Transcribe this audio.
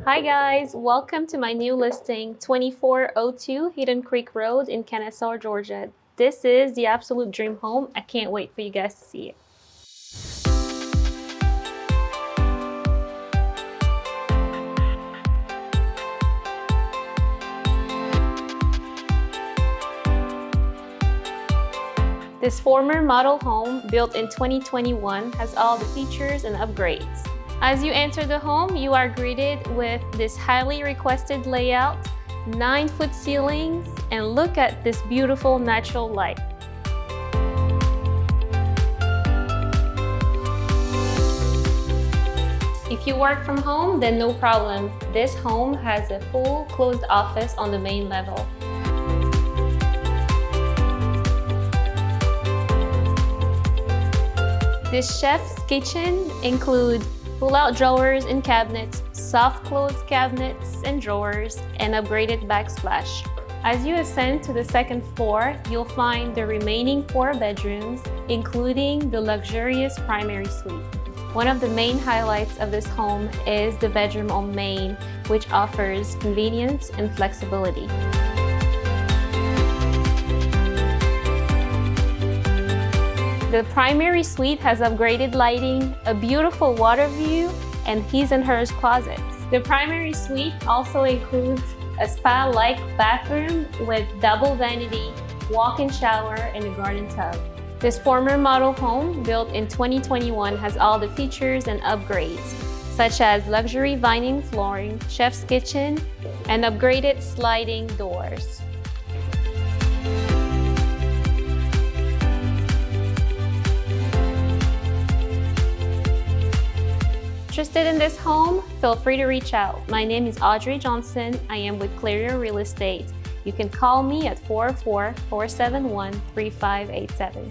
Hi guys, welcome to my new listing, 2402 Hidden Creek Road in Kennesaw, Georgia. This is the absolute dream home. I can't wait for you guys to see it. This former model home, built in 2021, has all the features and upgrades. As you enter the home, you are greeted with this highly requested layout, 9-foot ceilings, and look at this beautiful natural light. If you work from home, then no problem. This home has a full closed office on the main level. This chef's kitchen includes pull-out drawers and cabinets, soft close cabinets and drawers, and upgraded backsplash. As you ascend to the second floor, you'll find the remaining 4 bedrooms, including the luxurious primary suite. One of the main highlights of this home is the bedroom on main, which offers convenience and flexibility. The primary suite has upgraded lighting, a beautiful water view, and his and hers closets. The primary suite also includes a spa-like bathroom with double vanity, walk-in shower, and a garden tub. This former model home, built in 2021, has all the features and upgrades, such as luxury vinyl flooring, chef's kitchen, and upgraded sliding doors. Interested in this home? Feel free to reach out. My name is Audrey Johnson. I am with Clarion Real Estate. You can call me at 404-471-3587.